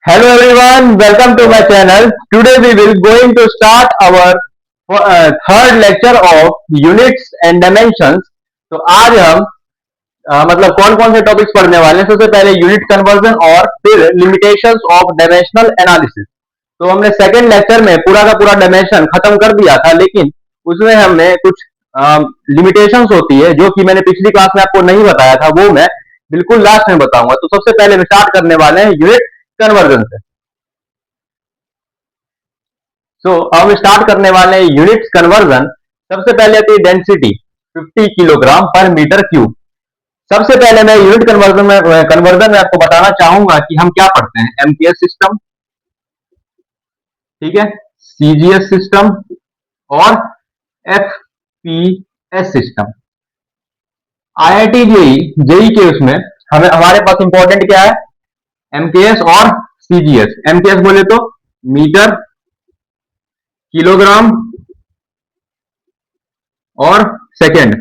Hello everyone, welcome to my channel. Today we will going to start our third lecture of units and dimensions. तो आज हम मतलब कौन कौन से टॉपिक्स पढ़ने वाले हैं। सबसे पहले यूनिट कन्वर्जन और फिर लिमिटेशंस ऑफ डायमेंशनल एनालिसिस। तो हमने सेकंड लेक्चर में पूरा का पूरा डायमेंशन खत्म कर दिया था, लेकिन उसमें हमने कुछ लिमिटेशंस होती है जो कि मैंने पिछली क्लास में आपको नहीं बताया था, वो मैं बिल्कुल लास्ट में बताऊंगा। तो सबसे पहले हम स्टार्ट करने वाले हैं यूनिट कन्वर्जन से। हम स्टार्ट करने वाले हैं यूनिट्स कन्वर्जन। सबसे पहले आती है density 50 kilogram per metre cube. सबसे पहले मैं यूनिट कन्वर्जन में आपको बताना चाहूंगा कि हम क्या पढ़ते हैं। एमकेएस सिस्टम, ठीक है, सीजीएस सिस्टम और FPS system. IIT JEE JEE के उसमें हमारे पास इंपॉर्टेंट क्या है, एमकेएस और सीजीएस। एमकेएस बोले तो मीटर, किलोग्राम और सेकेंड।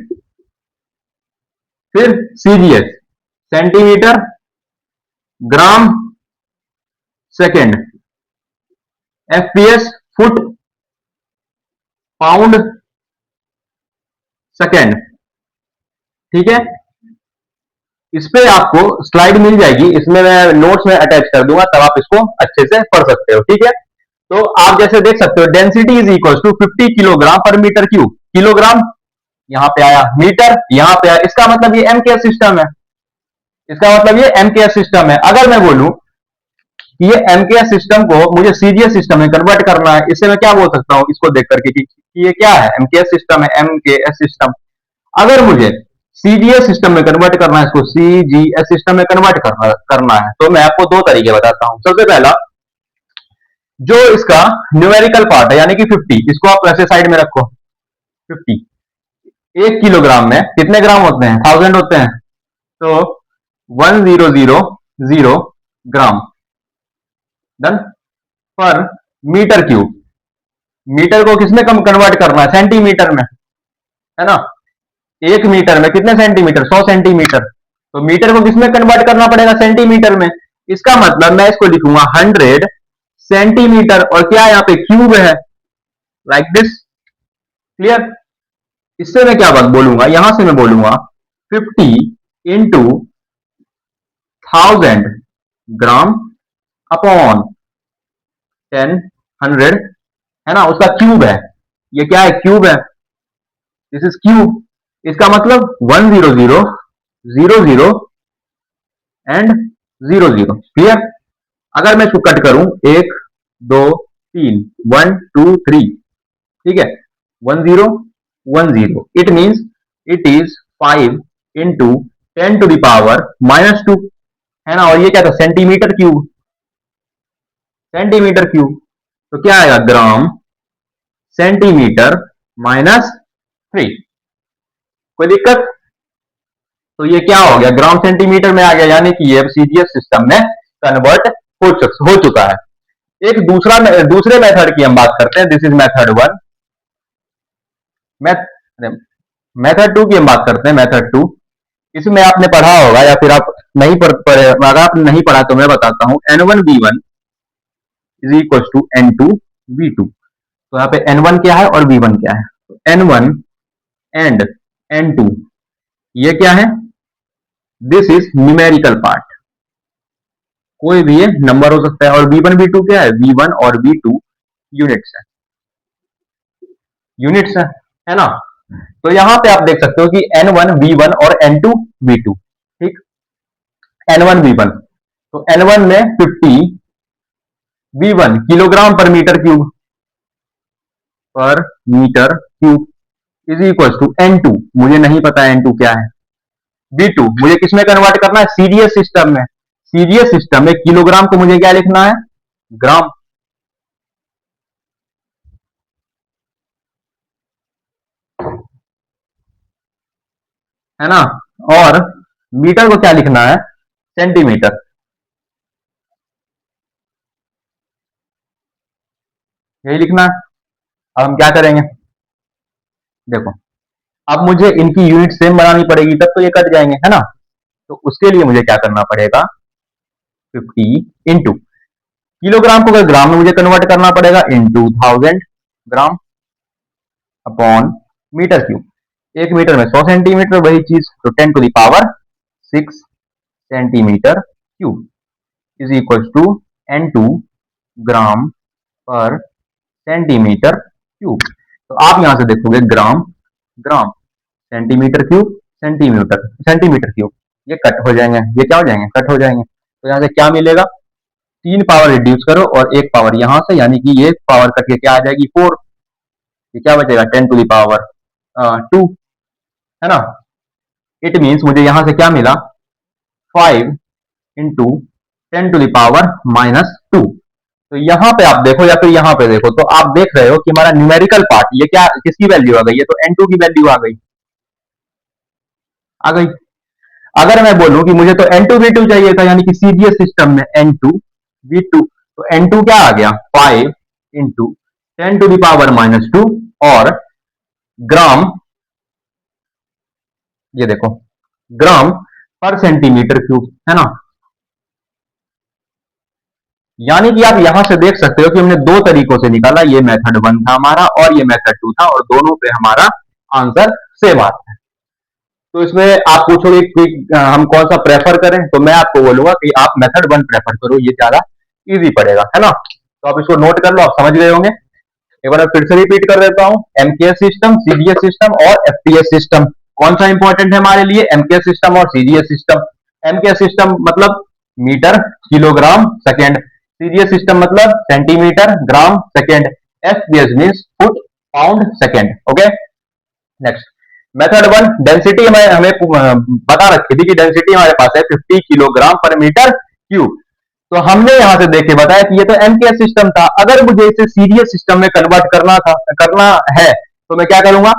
फिर CGS centimetre, gram, second. FPS foot, pound, second. ठीक है, इस पे आपको स्लाइड मिल जाएगी, इसमें मैं नोट्स में अटैच कर दूंगा, तब आप इसको अच्छे से पढ़ सकते हो। ठीक है, तो आप जैसे देख सकते हो density is equal to 50 kilogram per metre cube. Kilogram यहां पे आया, मीटर यहां पे आया, इसका मतलब ये एमकेएस सिस्टम है। इसका मतलब ये एमकेएस सिस्टम है। अगर मैं बोलूं कि ये एमकेएस सिस्टम को मुझे सीजीएस सिस्टम में कन्वर्ट करना है, इससे मैं क्या बोल सकता हूं इसको देख करके कि ये क्या है, एमकेएस सिस्टम है, एमकेएस सिस्टम। अगर मुझे सीजीएस सिस्टम में कन्वर्ट करना है, इसको सीजीएस सिस्टम में कन्वर्ट करना है, तो मैं आपको दो तरीके बताता हूं। सबसे पहला, जो इसका न्यूमेरिकल पार्ट है यानी कि 50, इसको आप ऐसे साइड में रखो। 50 एक किलोग्राम में कितने ग्राम होते हैं, 1000 होते हैं, तो 1000 ग्राम डन पर मीटर क्यूब। मीटर को किसमें कम कन्वर्ट करना है, सेंटीमीटर में, है ना। एक मीटर में कितने सेंटीमीटर, 100 सेंटीमीटर। तो मीटर को किसमें कन्वर्ट करना पड़ेगा, सेंटीमीटर में। इसका मतलब मैं इसको लिखूंगा 100 सेंटीमीटर, और क्या यहाँ पे क्यूब है, लाइक दिस। क्लियर। इससे मैं क्या बात बोलूंगा, यहां से मैं बोलूंगा 50 इंटू 1000 ग्राम अपॉन 100, है ना, उसका क्यूब है। ये क्या है, क्यूब है, दिस इज क्यूब। इसका मतलब 100 एंड 00। क्लियर। अगर मैं इसको कट करूं, 1 2 3, 1 2 3, ठीक है, 10 it means it is 5 into 10 to the power -2, है ना। और ये क्या था, सेंटीमीटर क्यूब, सेंटीमीटर क्यूब। तो क्या आएगा, ग्राम सेंटीमीटर -3। कोई दिक्कत। तो ये क्या हो गया, ग्राम सेंटीमीटर में आ गया, यानी कि ये सीजीएस सिस्टम में कन्वर्ट हो चुका है। एक दूसरे मेथड की हम बात करते हैं, दिस इज मेथड 1। मेथड 2 की हम बात करते हैं, मेथड 2। इसमें आपने पढ़ा होगा, या फिर आप नहीं पढ़े, अगर आपने नहीं पढ़ा तो मैं बताता हूं। N1V1 is equal to N2V2। तो यहाँ पे N1 क्या है और V1 क्या है, तो N1 एंड N2 ये क्या है, दिस इज न्यूमेरिकल पार्ट, कोई भी ये नंबर हो सकता है। और V1 V2 क्या है, V1 और V2 यूनिट्स है, यूनिट्स है ना। तो यहां पे आप देख सकते हो कि N1 V1 और N2 V2, ठीक। N1 V1, तो N1 में 50, V1 kilogram per metre cube, is equal to N2, मुझे नहीं पता N2 क्या है। V2 मुझे किसमें कन्वर्ट करना है, सीजीएस सिस्टम में। सीजीएस सिस्टम में किलोग्राम को मुझे क्या लिखना है, ग्राम। है ना। और मीटर को क्या लिखना है, सेंटीमीटर। यही लिखना है। अब हम क्या करेंगे, देखो, अब मुझे इनकी यूनिट सेम बनानी पड़ेगी, तब तो ये कट जाएंगे, है ना। तो उसके लिए मुझे क्या करना पड़ेगा, 50 इंटू किलोग्राम को अगर ग्राम में मुझे कन्वर्ट करना पड़ेगा into 1000 gram upon metre cube. 1 metre में 100 सेंटीमीटर, वही चीज तो 10⁶ centimetre cube is equal to N2 gram per centimetre cube. तो आप यहां से देखोगे gram gram, centimetre cube centimetre centimetre cube, ये कट हो जाएंगे, ये क्या हो जाएंगे, कट हो जाएंगे। तो यहां से क्या मिलेगा, 3 पावर रिड्यूस करो और 1 पावर यहां से, यानी कि ये पावर कट के क्या आ जाएगी 4, ये क्या बचेगा 10⁻², है ना। इट मीन्स मुझे यहां से क्या मिला 5 इंटू 10⁻²। तो यहां पे आप देखो या फिर यहां पे देखो, तो आप देख रहे हो कि हमारा न्यूमेरिकल पार्ट ये क्या, किसकी वैल्यू आ गई, ये तो N2 की वैल्यू आ गई। अगर मैं बोलूं कि मुझे तो N2V2 चाहिए था, यानी कि सीजीएस सिस्टम में N2V2, तो N2 क्या आ गया 5 इंटू 10⁻², और ग्राम, ये देखो ग्राम पर सेंटीमीटर क्यूब, है ना। यानी कि आप यहां से देख सकते हो कि हमने 2 तरीकों से निकाला, ये मेथड 1 था हमारा और ये मेथड 2 था, और दोनों पे हमारा आंसर सेम आता है। तो इसमें आप पूछोगे कि हम कौन सा प्रेफर करें, तो मैं आपको बोलूंगा कि आप मेथड 1 प्रेफर करो, ये ज्यादा इजी पड़ेगा, है ना। तो आप इसको नोट कर लो, आप समझ गए होंगे। एक बार फिर से रिपीट कर देता हूं, एमकेएस सिस्टम, सीजीएस सिस्टम और एफटीएस सिस्टम, कौन सा इंपॉर्टेंट है हमारे लिए, एमकेएस सिस्टम और सीजीएस सिस्टम। एमकेएस सिस्टम मतलब metre kilogram second, CGS system मतलब centimetre gram second, FPS means foot pound second. Okay, next method 1, density हमें हमें बता रखी थी कि डेंसिटी हमारे पास है 50 किलोग्राम पर मीटर क्यूब। तो हमने यहां से देख के बताया कि ये तो एमकेएस सिस्टम था, अगर मुझे इसे सीरीएस सिस्टम में कन्वर्ट करना है तो मैं क्या करूंगा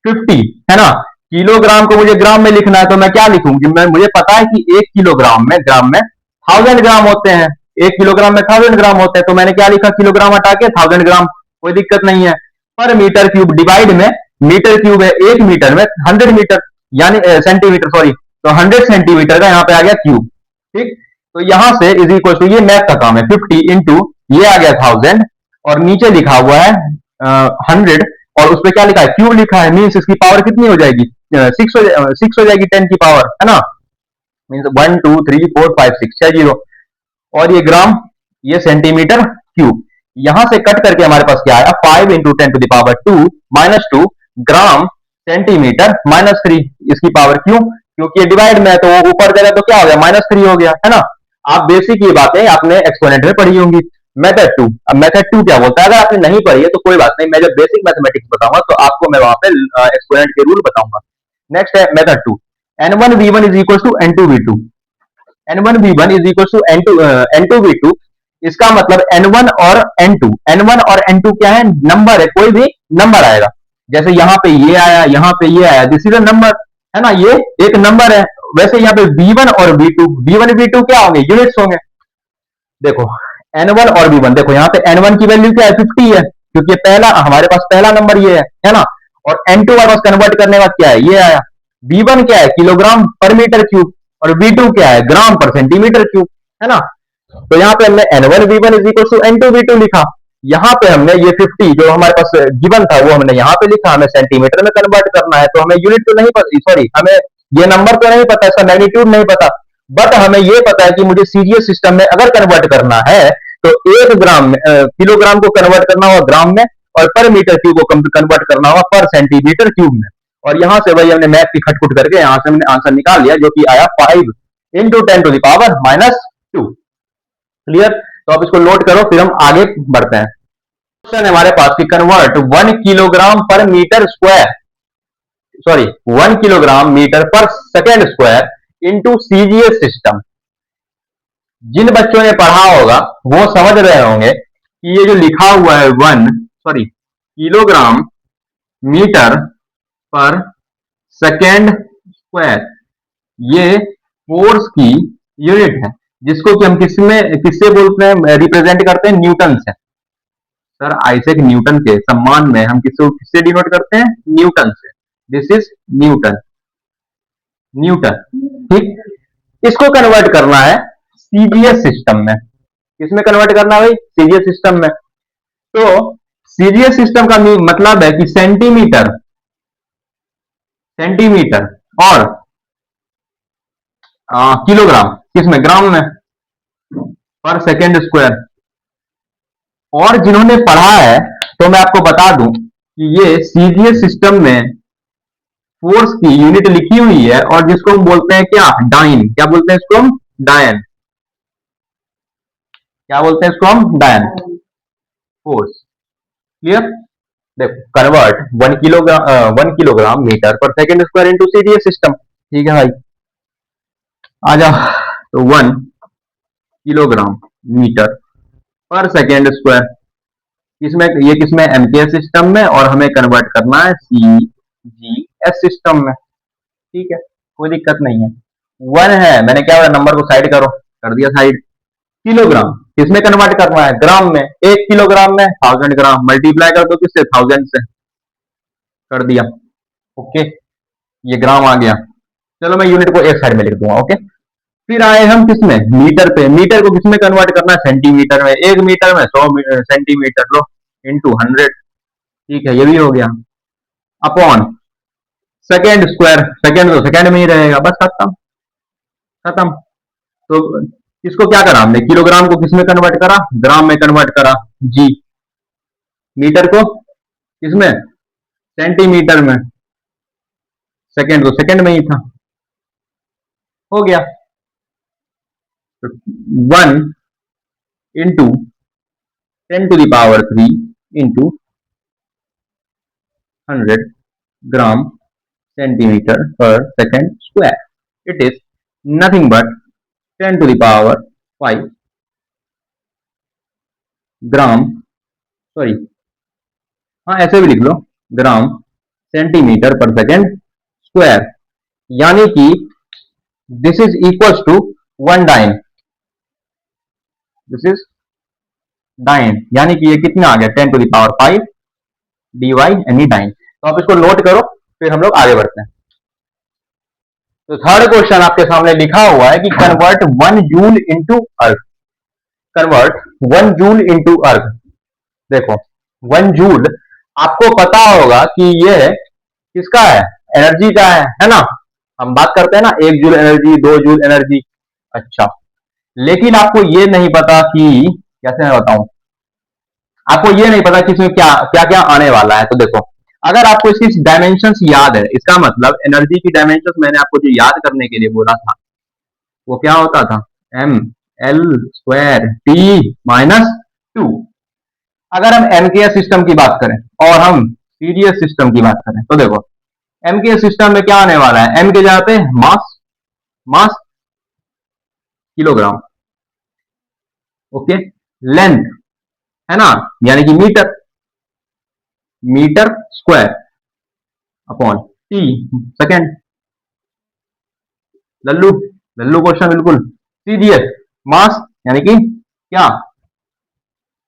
50, है ना। किलोग्राम को मुझे ग्राम में लिखना है, तो मैं क्या लिखूंगी, मुझे पता है कि 1 किलोग्राम में 1000 ग्राम होते हैं, 1 किलोग्राम में 1000 ग्राम होते हैं, तो मैंने क्या लिखा, किलोग्राम हटा के 1000 ग्राम, कोई दिक्कत नहीं है। पर मीटर क्यूब डिवाइड में, मीटर क्यूब है 1 मीटर में 100 मीटर, यानी सेंटीमीटर सॉरी, तो 100 सेंटीमीटर का यहाँ पे आ गया क्यूब, ठीक। तो यहां से इज इक्वल टू, ये मैथ का काम है, 50 इंटू ये आ गया 1000, और नीचे लिखा हुआ है 100, और उस पर क्या लिखा है, क्यूब लिखा है, मीन्स इसकी पावर कितनी हो जाएगी, 6 हो जाएगी 10 की पावर, है ना। मीन्स 1 2 3 4 5 6 6 जीरो, और ये ग्राम, ये सेंटीमीटर क्यूब। यहां से कट करके हमारे पास क्या आया, 5 इंटू 10⁻² ग्राम सेंटीमीटर -3, इसकी पावर क्यों, क्योंकि ये डिवाइड में है, तो वो ऊपर जाएगा तो क्या हो गया -3 हो गया, है ना। आप बेसिक ये बातें आपने एक्सपोनेंट में पढ़ी होंगी। मेथड 2, अब मेथड 2 क्या बोलता है, अगर आपने नहीं पढ़ी है तो कोई बात नहीं, मैं जब बेसिक मैथमेटिक्स बताऊंगा तो आपको मैं वहां पे एक्सपोनेंट के रूल बताऊंगा। नेक्स्ट है method 2, N1V1 is equal to N2V2, N1V1 is equal to N2V2, इसका मतलब N1 और N2, N1 और N2 क्या है, नंबर है, कोई भी नंबर आएगा, जैसे यहाँ पे ये आया, यहाँ पे ये आया, दिस इज अ नंबर, है ना, ये एक नंबर है। वैसे यहाँ पे V1 और V2, V1 V2 क्या होंगे, यूनिट्स होंगे। देखो N1 और V1, देखो यहाँ पे N1 की वैल्यू क्या है 50 है, क्योंकि पहला हमारे पास पहला नंबर ये है ना। और N2 हमारे पास कन्वर्ट करने का क्या है, ये आया। V1 क्या है, किलोग्राम पर मीटर क्यूब, और V2 क्या है, ग्राम पर सेंटीमीटर क्यूब, है ना। तो यहाँ पे हमने N1V1 is equal to N2V2 लिखा, यहाँ पे हमने ये 50 जो हमारे पास गिवन था वो हमने यहाँ पे लिखा, हमें सेंटीमीटर में कन्वर्ट करना है, तो हमें यूनिट तो नहीं पता, सॉरी हमें ये नंबर तो नहीं पता, इसका मैग्नीट्यूड नहीं पता, बट हमें ये पता है कि मुझे सीरीएस सिस्टम में अगर कन्वर्ट करना है तो 1 ग्राम में किलोग्राम को कन्वर्ट करना होगा ग्राम में, और पर मीटर क्यूब को कन्वर्ट करना होगा पर सेंटीमीटर क्यूब में। और यहां से वही हमने मैथ की खटखुट करके यहां से हमने आंसर निकाल लिया, जो कि आया 5 इंटू 10⁻²। क्लियर, तो आप इसको नोट करो, फिर हम आगे बढ़ते हैं। क्वेश्चन हमारे पास की convert 1 kilogram per metre square, sorry 1 kilogram metre per second square into CGS system. जिन बच्चों ने पढ़ा होगा वो समझ रहे होंगे कि ये जो लिखा हुआ है 1 kilogram metre per second square, ये फोर्स की यूनिट है, जिसको कि हम किससे बोलते हैं, रिप्रेजेंट करते हैं, न्यूटन से। सर आइजैक न्यूटन के सम्मान में हम किससे डिनोट करते हैं, न्यूटन से। दिस इज न्यूटन, न्यूटन, ठीक। इसको कन्वर्ट करना है सीजीएस सिस्टम में, किसमें कन्वर्ट करना है भाई? सीजीएस सिस्टम में। तो सीजीएस सिस्टम का मतलब है कि सेंटीमीटर, सेंटीमीटर और किलोग्राम किसमें? ग्राम में, पर सेकेंड स्क्वायर। और जिन्होंने पढ़ा है तो मैं आपको बता दूं कि ये सीजीएस सिस्टम में फोर्स की यूनिट लिखी हुई है, और जिसको हम बोलते हैं क्या? डाइन। क्या बोलते हैं इसको हम? डायन। क्या बोलते हैं इसको हम? डायन फोर्स। क्लियर? देखो, convert 1 kilogram metre per second square into CGS system. ठीक है भाई, आ जाओ। तो 1 kilogram metre per second square, किसमें? ये किसमें? एमकेएस सिस्टम में, और हमें कन्वर्ट करना है सीजीएस सिस्टम में। ठीक है, कोई दिक्कत नहीं है। 1 है, मैंने क्या बोला? नंबर को साइड करो, कर दिया साइड। किलोग्राम किसमें कन्वर्ट करना है? ग्राम में। 1 किलोग्राम में 1000 ग्राम, मल्टीप्लाई कर दो किससे? 1000 से, कर दिया। ओके, ये ग्राम आ गया। चलो मैं यूनिट को एक साइड में लिख दूंगा। ओके, फिर आए हम किसमें? मीटर पे। मीटर को किसमें कन्वर्ट करना है? सेंटीमीटर में। 1 मीटर में 100 सेंटीमीटर लो, इंटू 100। ठीक है, ये भी हो गया। अपॉन सेकेंड स्क्वायर, सेकेंड तो सेकेंड में ही रहेगा, बस खत्म, खत्म। तो इसको क्या करा हमने? किलोग्राम को किसमें कन्वर्ट करा? ग्राम में कन्वर्ट करा, जी। मीटर को किसमें? सेंटीमीटर में। सेकेंड तो सेकेंड में ही था, हो गया। तो 1 × 10⁻³ into 100 gram centimetre per second square. It is nothing but 10⁵ gram, sorry, हाँ ऐसे भी लिख लो, gram centimetre per second square. यानी कि this is equals to 1 dyne. This is dyne, यानी कि ये कितना आ गया? 10⁵ dy यानी डाइन। तो आप इसको नोट करो, फिर हम लोग आगे बढ़ते हैं। तो थर्ड क्वेश्चन आपके सामने लिखा हुआ है कि कन्वर्ट 1 जूल इंटू अर्थ। कन्वर्ट 1 जूल इंटू अर्थ। देखो, 1 जूल आपको पता होगा कि ये किसका है? एनर्जी का है ना? हम बात करते हैं ना, 1 जूल एनर्जी, 2 जूल एनर्जी। अच्छा, लेकिन आपको ये नहीं पता कि, कैसे मैं बताऊं, आपको ये नहीं पता कि इसमें क्या क्या क्या आने वाला है। तो देखो, अगर आपको इसकी डायमेंशंस याद है, इसका मतलब एनर्जी की डायमेंशंस मैंने आपको जो याद करने के लिए बोला था, वो क्या होता था? mL²T-2। अगर हम एमकेएस सिस्टम की बात करें और हम सीडीएस सिस्टम की बात करें, तो देखो, एमकेएस सिस्टम में क्या आने वाला है? एम के जगह पे mass, mass kilogram. Okay, length है ना, यानी कि metre, metre square upon T second. लल्लू, लल्लू क्वेश्चन बिल्कुल। सीडीएस मास यानी कि क्या,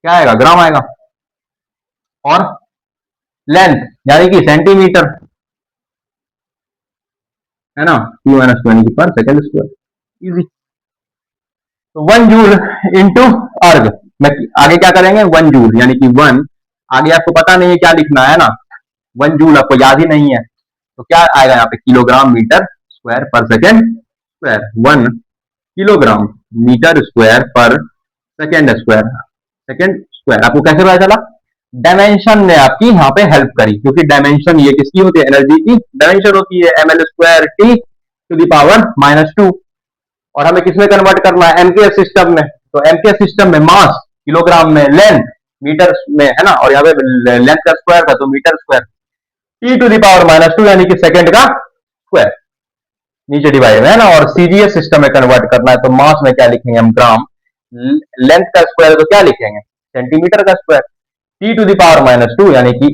क्या आएगा? ग्राम आएगा। और लेंथ यानी कि सेंटीमीटर, है ना? T-2 यानी कि पर सेकेंड स्क्वायर। इजी। तो 1 जूल इंटू अर्ग में आगे क्या करेंगे? 1 जूल यानी कि 1, आगे आपको पता नहीं है क्या लिखना है ना, 1 जूल आपको याद ही नहीं है, तो क्या आएगा यहाँ पे? Kilogram metre square per second square. 1 kilogram metre square per second square. Second square आपको कैसे पता चला? डायमेंशन ने आपकी यहाँ पे हेल्प करी, क्योंकि डायमेंशन ये किसकी होती है? एनर्जी की डायमेंशन होती है, mL²T⁻²। और हमें किसमें कन्वर्ट करना है? एमकेएस सिस्टम में। तो एमकेएस सिस्टम में मास किलोग्राम में, लेंथ मीटर में, है ना, और यहाँ पे लेंथ का स्क्वायर था तो मीटर स्क्वायर। T⁻² यानी कि सेकेंड का स्क्वायर, नीचे डिवाइड में, है ना। और सीजीएस सिस्टम में कन्वर्ट करना है तो मास में क्या लिखेंगे हम? ग्राम। लेंथ का स्क्वायर तो क्या लिखेंगे? सेंटीमीटर का स्क्वायर। T⁻² यानी कि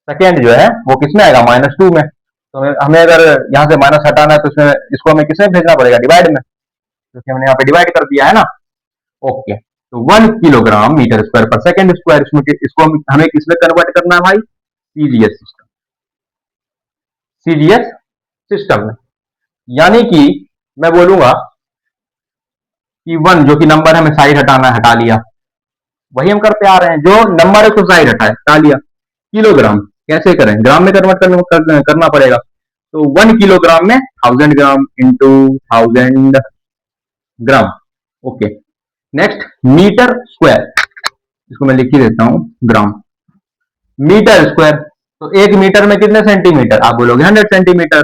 सेकेंड जो है वो किसमें आएगा? -2 में। तो हमें अगर यहाँ से माइनस हटाना है तो इसमें इसको हमें किसमें भेजना पड़ेगा? डिवाइड में, क्योंकि हमने यहाँ पे डिवाइड कर दिया है ना। ओके, तो 1 kilogram metre square per second square, इसमें इसको हमें किसमें कन्वर्ट करना है भाई? सीजीएस सिस्टम, सीजीएस सिस्टम में। यानी कि मैं बोलूंगा कि 1 जो कि नंबर हमें साइड हटाना है, हटा लिया, वही हम करते आ रहे हैं, जो नंबर है उसको साइड हटाए, हटा लिया। किलोग्राम कैसे करें, ग्राम में कन्वर्ट करना पड़ेगा। तो 1 किलोग्राम में 1000 ग्राम इंटू 1000 ग्राम। ओके, नेक्स्ट मीटर स्क्वायर, इसको मैं लिख ही देता हूं, ग्राम मीटर स्क्वायर। तो 1 मीटर में कितने सेंटीमीटर, आप बोलोगे 100 सेंटीमीटर,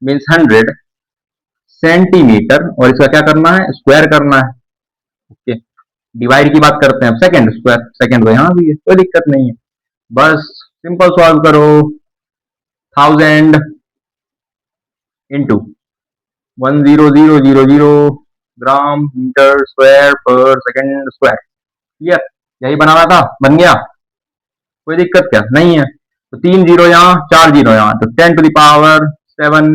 मीन्स 100 सेंटीमीटर, और इसका क्या करना है, स्क्वायर करना है। ओके, डिवाइड की बात करते हैं, सेकंड स्क्वायर, सेकंड तो यहां भी है, कोई दिक्कत नहीं है, बस सिंपल सॉल्व करो। 1000 इंटू 10000 ग्राम metre square per second square. Clear, यही बनाना था, बन गया, कोई दिक्कत क्या नहीं है। तो 3 जीरो यहाँ, 4 जीरो यहाँ, तो 10⁻7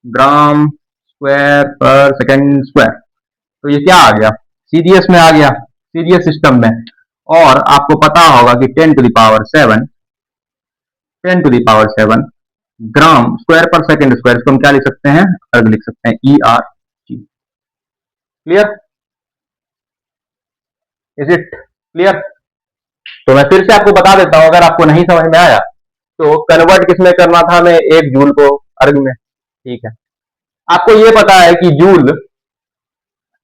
ग्राम स्क्वायर पर सेकंड स्क्वायर। तो ये क्या आ गया, सीजीएस में आ गया, सीजीएस सिस्टम में। और आपको पता होगा कि 10⁻7 ग्राम स्क्वायर पर सेकंड स्क्वायर, इसको हम क्या लिख सकते हैं, अर्ग लिख सकते हैं, ERG। Clear, is it clear? तो मैं फिर से आपको बता देता हूं, अगर आपको नहीं समझ में आया तो कन्वर्ट किसमें करना था हमें, 1 जूल को अर्ग में। ठीक है, आपको ये पता है कि जूल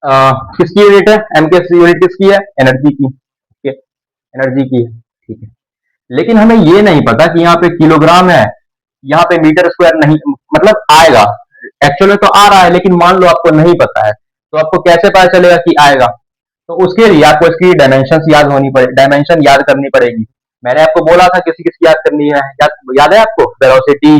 किसकी यूनिट है, एम की यूनिट किसकी है, एनर्जी की। ओके, एनर्जी की है, ठीक है। लेकिन हमें ये नहीं पता कि यहाँ पे किलोग्राम है, यहाँ पे मीटर स्क्वायर नहीं, मतलब आएगा, एक्चुअल में तो आ रहा है, लेकिन मान लो आपको नहीं पता है, तो आपको कैसे पता चलेगा कि आएगा। तो उसके लिए आपको इसकी डायमेंशन याद होनी पड़े, डायमेंशन याद करनी पड़ेगी। मैंने आपको बोला था किसी किसकी याद करनी है, याद है आपको, velocity,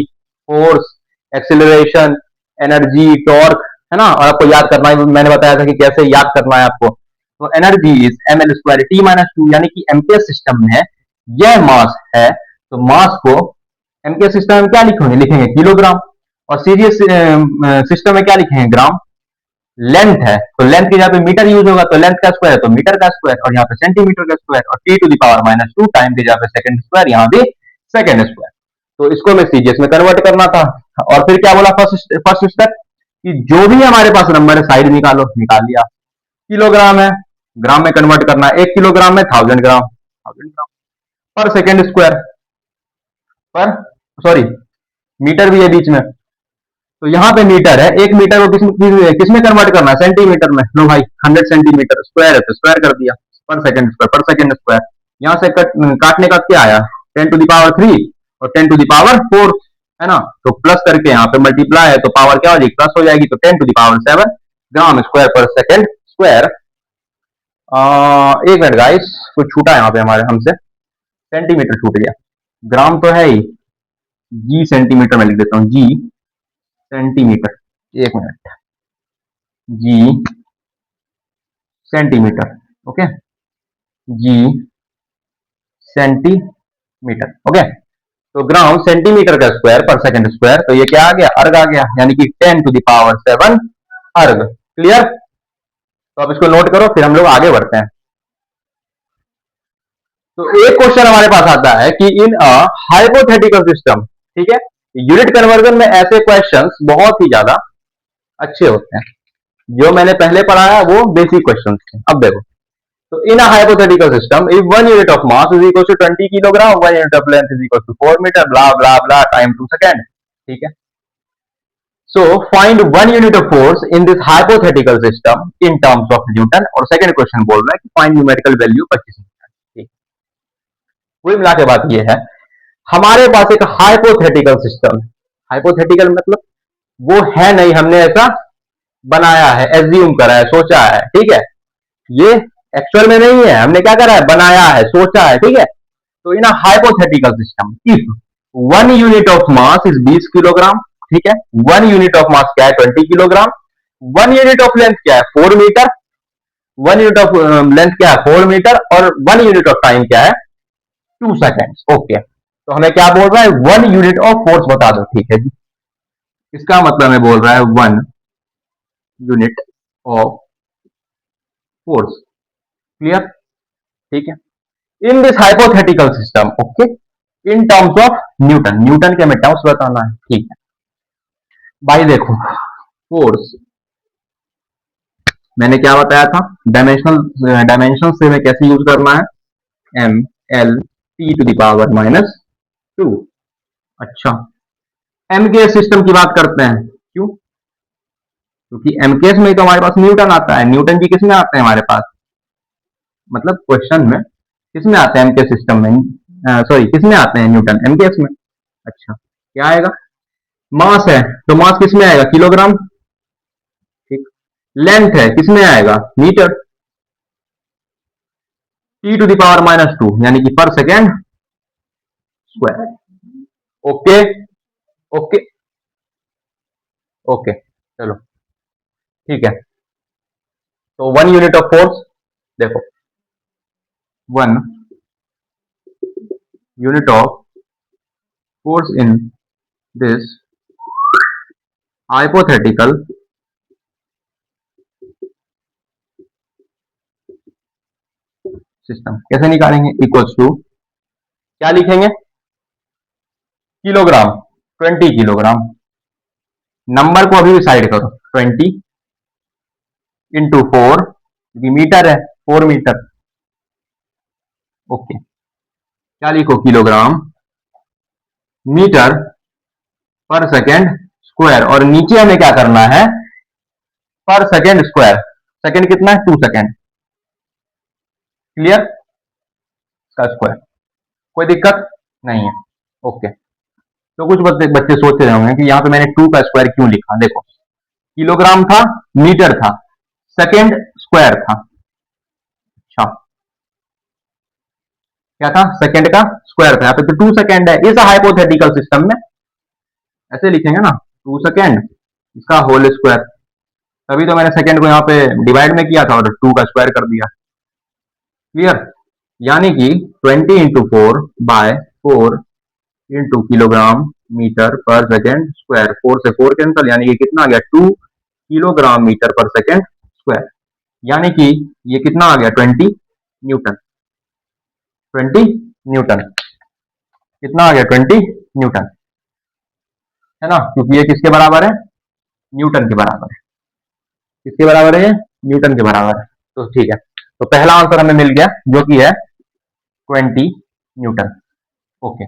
force, acceleration, energy, torque, है ना। और आपको याद करना है, मैंने बताया था कि कैसे याद करना है आपको। तो एनर्जी इज ml² T-2, यानी कि एमकेएस सिस्टम में यह मास है, तो मास को एमकेएस सिस्टम में क्या लिखेंगे, लिखेंगे किलोग्राम, और सीरीज सिस्टम में क्या लिखेंगे, ग्राम। लेंथ है तो लेंथ की जगह पे मीटर यूज होगा, तो लेंथ का स्क्वायर है तो मीटर का स्क्वायर, और यहाँ पे सेंटीमीटर का स्क्वायर, और T⁻⁻2 टाइम की जगह पे सेकंड स्क्वायर, यहाँ भी सेकंड स्क्वायर। तो इसको मैं सीजीएस में कन्वर्ट करना था। और फिर क्या बोला, फर्स्ट स्टेप, कि जो भी हमारे पास नंबर है साइड निकालो, निकाल लिया। किलोग्राम है, ग्राम में कन्वर्ट करना है, 1 किलोग्राम में 1000 ग्राम, 1000 ग्राम पर सेकंड स्क्वायर, पर सॉरी मीटर भी है बीच में, तो यहाँ पे मीटर है, 1 मीटर को किसमें कन्वर्ट करना है, सेंटीमीटर में। लो भाई, 100 सेंटीमीटर, स्क्वायर है तो स्क्वायर कर दिया, पर second square, per second square. यहाँ से काटने का क्या आया, 10⁻3 और 10⁻4, है ना। तो प्लस करके यहाँ पे मल्टीप्लाई है, तो पावर क्या हो जाएगी, प्लस हो जाएगी, तो 10⁻7 ग्राम स्क्वायर पर सेकंड स्क्वायर। एक मिनट गाइस, कुछ छूटा यहाँ पे हमारे हमसे, सेंटीमीटर छूट गया, ग्राम तो है ही, जी सेंटीमीटर में लिख देता हूँ, जी सेंटीमीटर, एक minute, G centimetre, okay, G centimetre, okay. तो ग्राम सेंटीमीटर का स्क्वायर पर सेकंड स्क्वायर, तो ये क्या आ गया, अर्ग आ गया, यानी कि 10⁻7 अर्ग। क्लियर, तो अब इसको नोट करो, फिर हम लोग आगे बढ़ते हैं। तो एक क्वेश्चन हमारे पास आता है कि इन अ हाइपोथेटिकल सिस्टम, ठीक है, यूनिट कन्वर्जन में ऐसे क्वेश्चंस बहुत ही ज्यादा अच्छे होते हैं। जो मैंने पहले पढ़ाया वो बेसिक क्वेश्चंस थे, अब देखो। तो in a hypothetical system, if 1 unit of mass is equal to 20 kilogram, 1 unit of length is equal to 4 metre, blah blah blah, time 2 second, ठीक है। So find 1 unit of force in this hypothetical system in terms of newton, और second question बोल रहा है कि find numerical value 25 metre. ठीक, कुल मिला के बात ये है, हमारे पास एक हाइपोथेटिकल सिस्टम है। हाइपोथेटिकल मतलब वो है नहीं, हमने ऐसा बनाया है, एज्यूम करा है, सोचा है, ठीक है। ये एक्चुअल में नहीं है, हमने क्या करा है, बनाया है, सोचा है, ठीक है। तो in hypothetical system, if 1 unit of mass is 20 kilogram, ठीक है, 1 यूनिट ऑफ मास क्या है, 20 किलोग्राम, 1 यूनिट ऑफ लेंथ क्या है, 4 मीटर, 1 यूनिट ऑफ लेंथ क्या है, 4 मीटर, और 1 यूनिट ऑफ टाइम क्या है, 2 सेकेंड्स। ओके, तो हमें क्या बोल रहा है, 1 यूनिट ऑफ फोर्स बता दो, ठीक है जी। इसका मतलब हमें बोल रहा है 1 यूनिट ऑफ फोर्स। क्लियर, ठीक है। इन this hypothetical system, okay, in terms of Newton, Newton के हमें टर्म्स बताना है, ठीक है भाई। देखो, फोर्स मैंने क्या बताया था, डायमेंशन से हमें कैसे यूज करना है, M L T to the power -2। अच्छा, एमकेएस सिस्टम की बात करते हैं, क्यों? क्योंकि एमकेएस में तो हमारे पास न्यूटन आता है, न्यूटन जी किसमें आते हैं हमारे पास, मतलब क्वेश्चन में किसमें आते हैं एमकेएस सिस्टम में, सॉरी किसमें आते हैं न्यूटन, एमकेएस में। अच्छा, क्या आएगा, मास है तो मास किसमें आएगा, किलोग्राम, ठीक। लेंथ है किसमें आएगा, metre, T to the power -2 यानी कि per second square. Okay, okay, okay, चलो ठीक है। तो 1 यूनिट ऑफ फोर्स, देखो 1 unit of force in this hypothetical system कैसे निकालेंगे, इक्वल्स टू क्या लिखेंगे, किलोग्राम, 20 किलोग्राम, नंबर को अभी भी साइड करो, 20 × 4, क्योंकि मीटर है, 4 मीटर। ओके, क्या लिखो, kilogram metre per second square, और नीचे हमें क्या करना है, पर सेकेंड स्क्वायर, सेकेंड कितना है, 2 सेकेंड, क्लियर, का स्क्वायर, कोई दिक्कत नहीं है। ओके, तो कुछ बच्चे बच्चे सोच रहे होंगे कि यहाँ पे मैंने 2 का स्क्वायर क्यों लिखा, देखो किलोग्राम था, मीटर था, सेकेंड स्क्वायर था, अच्छा क्या था, सेकेंड का स्क्वायर था, यहाँ पे तो 2 सेकेंड है, इस हाइपोथेटिकल सिस्टम में ऐसे लिखेंगे ना, 2 सेकेंड इसका होल स्क्वायर, तभी तो मैंने सेकेंड को यहाँ पे डिवाइड में किया था और 2 का स्क्वायर कर दिया, क्लियर, यानी कि 20 × 4/4 × kilogram metre per second square, 4 से 4 कैंसल, यानी कि कितना आ गया, 2 kilogram metre per second square, यानी कि ये कितना आ गया, 20 न्यूटन, 20 न्यूटन, कितना आ गया, 20 न्यूटन, है ना, क्योंकि ये किसके बराबर है, न्यूटन के बराबर है, किसके बराबर है, न्यूटन के बराबर है, तो ठीक है, तो पहला आंसर हमें मिल गया जो कि है 20 newton. Okay,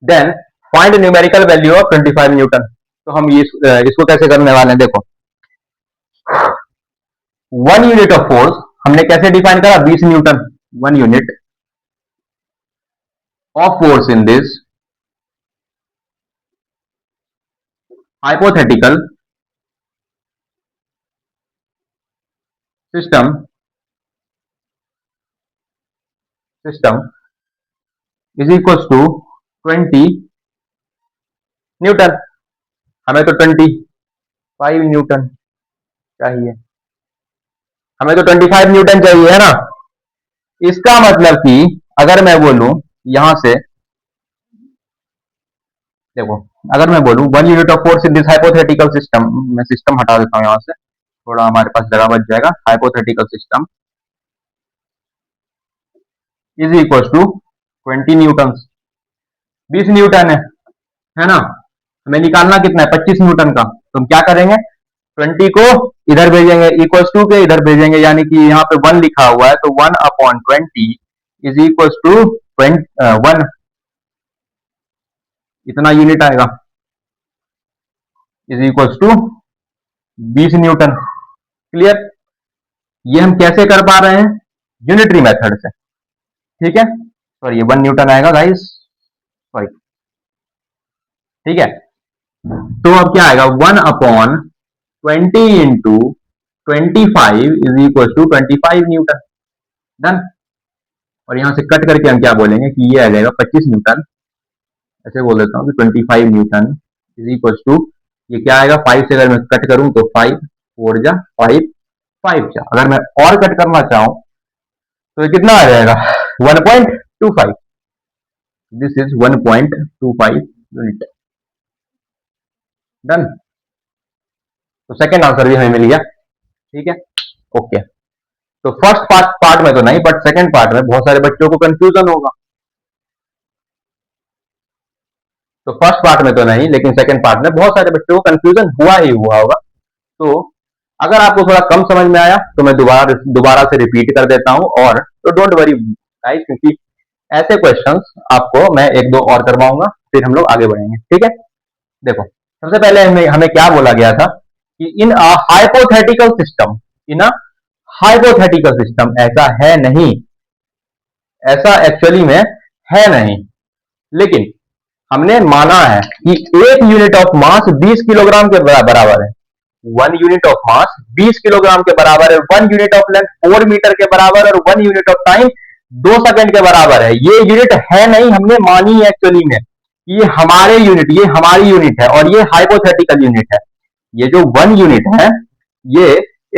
then find numerical value of 25 newton, तो हम ये इसको कैसे करने वाले हैं, देखो 1 यूनिट ऑफ फोर्स हमने कैसे डिफाइन करा, 20 Newton, 1 unit of force in this hypothetical system is equals to 20 Newton, हमें तो 25 न्यूटन चाहिए, हमें तो 25 न्यूटन चाहिए, है ना, इसका मतलब कि अगर मैं बोलूं यहां से, देखो अगर मैं बोलूं 1 unit of force in this hypothetical system, मैं सिस्टम हटा देता हूं यहां से, थोड़ा हमारे पास जगह बच जाएगा, hypothetical system is equal to 20 newton, 20 newton है ना, हमें निकालना कितना है, 25 न्यूटन का, तो हम क्या करेंगे, 20 को इधर भेजेंगे, इक्वल टू के इधर भेजेंगे, यानी कि यहाँ पे 1 लिखा हुआ है, तो 1/20 इज इक्वल टू 1, इतना यूनिट आएगा, is equal to 20 newton, clear, ये हम कैसे कर पा रहे हैं, यूनिटरी मेथड से, ठीक है, सॉरी ये 1 न्यूटन आएगा गाइस, सॉरी, ठीक है, तो अब क्या आएगा, 1/20 into 25 is equal to 25 newton, done, और यहां से कट करके हम क्या बोलेंगे कि ये आ जाएगा 25 न्यूटन, ऐसे बोल देता हूँ कि 25 न्यूटन इज इक्वल टू, ये क्या आएगा, 5 से अगर मैं कट करूं तो 5 4 जा 5 5 जा, अगर मैं और कट करना चाहूं तो ये कितना आ जाएगा, 1.25, दिस इज 1.25 यूनिट, डन, तो सेकेंड आंसर भी हमें मिल गया, ठीक है, ओके, तो फर्स्ट पार्ट में तो नहीं, बट सेकेंड पार्ट में बहुत सारे बच्चों को कंफ्यूजन होगा, तो फर्स्ट पार्ट में तो नहीं, लेकिन सेकंड पार्ट में बहुत सारे बच्चों को कंफ्यूजन हुआ ही हुआ होगा, तो अगर आपको थोड़ा कम समझ में आया तो मैं दोबारा दोबारा से रिपीट कर देता हूं, और तो डोंट वरी गाइस, क्योंकि ऐसे क्वेश्चंस आपको मैं एक दो और करवाऊंगा, फिर हम लोग आगे बढ़ेंगे, ठीक है। देखो, सबसे पहले हमें हमें क्या बोला गया था कि in a hypothetical system, in a hypothetical system, ऐसा है नहीं, ऐसा एक्चुअली में है नहीं, लेकिन हमने माना है कि एक यूनिट ऑफ मास 20 किलोग्राम के बराबर है। 1 यूनिट ऑफ मास 20 किलोग्राम के बराबर है, 1 यूनिट ऑफ लेंथ 4 मीटर के बराबर है, और 1 यूनिट ऑफ टाइम 2 सेकंड के बराबर है। ये यूनिट है नहीं, हमने मानी है एक्चुअली में, ये हमारे यूनिट, ये हमारी यूनिट है, और ये हाइपोथेटिकल यूनिट है। ये जो 1 यूनिट है, ये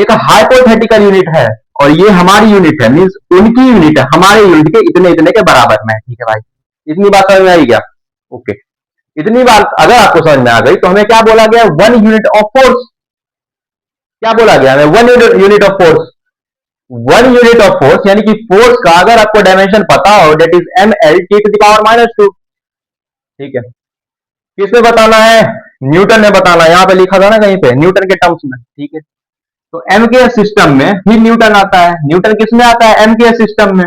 एक हाइपोथेटिकल यूनिट है, और ये हमारी यूनिट है, मीन्स उनकी यूनिट है, हमारे यूनिट के इतने इतने के बराबर में, ठीक है भाई। इतनी बात समझ में आई क्या? ओके, इतनी बात अगर आपको समझ में आ गई तो हमें क्या बोला गया? 1 यूनिट ऑफ फोर्स। क्या बोला गया हमें? 1 unit of force. 1 unit of force यानी कि फोर्स का अगर आपको डायमेंशन पता हो, डेट इज mL T⁻²। ठीक है, किसने बताना है? न्यूटन ने बताना है। यहां पे लिखा था ना कहीं पे, न्यूटन के टर्म्स में, ठीक है। तो एम के सिस्टम में ही न्यूटन आता है। न्यूटन किस में आता है? एम के सिस्टम में।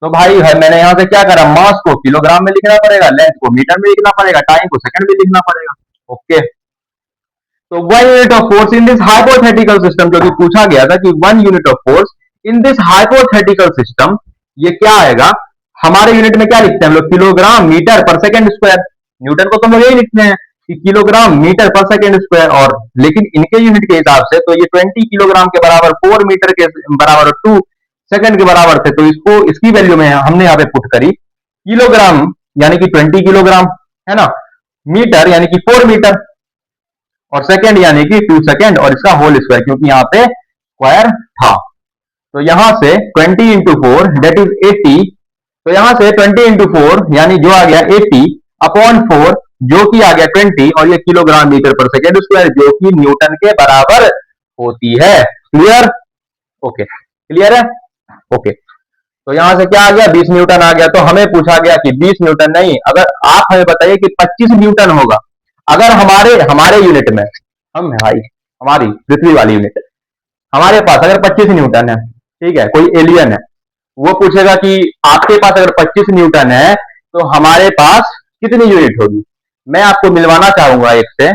तो भाई है, मैंने यहां से क्या करा? मास को किलोग्राम में लिखना पड़ेगा, लेंथ को मीटर में लिखना पड़ेगा, टाइम को सेकंड में लिखना पड़ेगा। ओके, तो 1 unit of force in this hypothetical system, जो कि पूछा गया था कि 1 unit of force in this hypothetical system, ये क्या आएगा? हमारे यूनिट में क्या लिखते हैं हम लोग? Kilogram metre per second square. Newton को तो हम लोग यही लिखते हैं कि kilogram metre per second square, और लेकिन इनके यूनिट के हिसाब से तो ये 20 किलोग्राम के बराबर, 4 मीटर के बराबर, 2 सेकंड के बराबर थे। तो इसको, इसकी वैल्यू में हमने यहाँ पे पुट करी किलोग्राम, यानी कि 20 किलोग्राम, है ना। मीटर यानी कि 4 मीटर, और सेकंड यानी कि 2 सेकंड, और इसका होल स्क्वायर, क्योंकि यहाँ पे स्क्वायर था। तो यहां से 20 × 4 डेट इज 80। तो यहां से 20 × 4 यानी जो आ गया 80/4, जो कि आ गया 20, और ये kilogram metre per second square, जो कि न्यूटन के बराबर होती है। क्लियर? ओके, क्लियर है? ओके, तो यहां से क्या आ गया? 20 न्यूटन आ गया। तो हमें पूछा गया कि 20 न्यूटन नहीं, अगर आप हमें बताइए कि 25 न्यूटन होगा, अगर हमारे हमारे यूनिट में, हम भाई हमारी पृथ्वी वाली यूनिट, हमारे पास अगर 25 न्यूटन है, ठीक है, कोई एलियन है, वो पूछेगा कि आपके पास अगर 25 न्यूटन है तो हमारे पास कितनी यूनिट होगी? मैं आपको मिलवाना चाहूंगा एक से।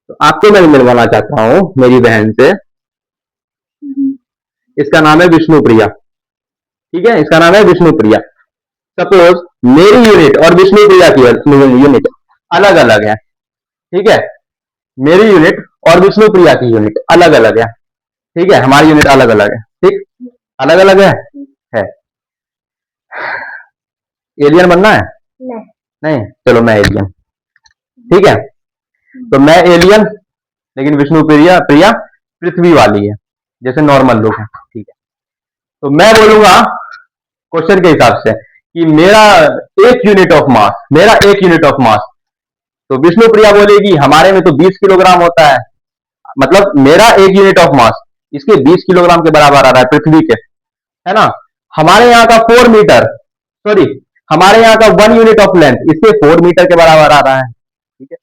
तो आपको मैं मिलवाना चाहता हूं मेरी बहन से। इसका नाम है विष्णुप्रिया, ठीक है, इसका नाम है विष्णुप्रिया। सपोज मेरी यूनिट और विष्णुप्रिया की यूनिट अलग अलग है, ठीक है। मेरी यूनिट और विष्णुप्रिया की यूनिट अलग अलग है, ठीक है, हमारी यूनिट अलग अलग है, ठीक, अलग अलग है। एलियन बनना है? नहीं, नहीं, चलो मैं एलियन, ठीक है। तो मैं एलियन, लेकिन विष्णुप्रिया प्रिया पृथ्वी वाली है, जैसे नॉर्मल लोग हैं, ठीक है। तो मैं बोलूंगा क्वेश्चन के हिसाब से कि मेरा एक यूनिट ऑफ मास, मेरा एक यूनिट ऑफ मास, तो विष्णुप्रिया बोलेगी हमारे में तो 20 किलोग्राम होता है, मतलब मेरा एक यूनिट ऑफ मास इसके 20 किलोग्राम के बराबर आ रहा है पृथ्वी के, है ना। हमारे यहाँ का 4 मीटर, सॉरी, हमारे यहाँ का 1 यूनिट ऑफ लेंथ इसके 4 मीटर के बराबर आ रहा है, ठीक है।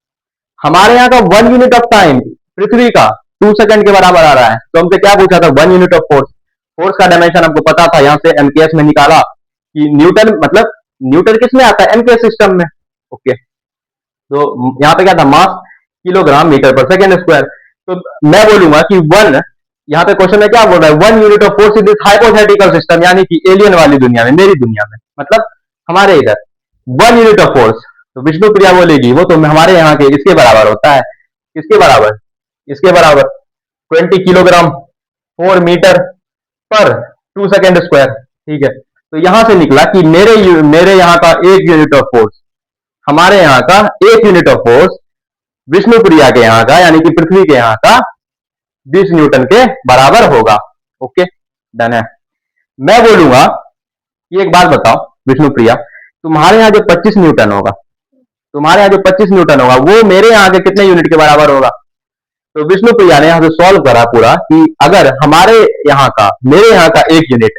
हमारे यहाँ का 1 यूनिट ऑफ टाइम पृथ्वी का 2 सेकंड के बराबर आ रहा है। तो हमसे क्या पूछा था? 1 यूनिट ऑफ फोर्स। फोर्स का डायमेंशन हमको पता था, यहां से एमकेएस में निकाला कि न्यूटन, मतलब न्यूटन किस में आता है? एमकेएस सिस्टम में। ओके, तो यहाँ पे क्या था? मास kilogram metre per second square. तो मैं बोलूंगा कि वन, यहाँ पे क्वेश्चन में क्या बोल रहा है? 1 unit of force in this hypothetical system, यानी कि एलियन वाली दुनिया में, मेरी दुनिया में, मतलब हमारे इधर 1 यूनिट ऑफ फोर्स। तो विष्णुप्रिया बोलेगी वो तो हमारे यहाँ के इसके बराबर होता है। इसके बराबर, इसके बराबर 20 किलोग्राम 4 मीटर पर 2 सेकंड स्क्वायर, ठीक है। तो यहां से निकला कि मेरे यहाँ का एक यूनिट ऑफ फोर्स, हमारे यहाँ का एक यूनिट ऑफ फोर्स विष्णुप्रिया के यहाँ का, यानी कि पृथ्वी के यहाँ का 20 न्यूटन के बराबर होगा। ओके, डन है। मैं बोलूंगा कि एक बात बताओ विष्णुप्रिया, तुम्हारे यहाँ जो 25 न्यूटन होगा, तुम्हारे यहाँ जो 25 न्यूटन होगा वो मेरे यहाँ के कितने यूनिट के बराबर होगा। तो विष्णुप्रिया ने यहाँ से सॉल्व करा पूरा कि अगर हमारे यहाँ का मेरे यहाँ का 1 यूनिट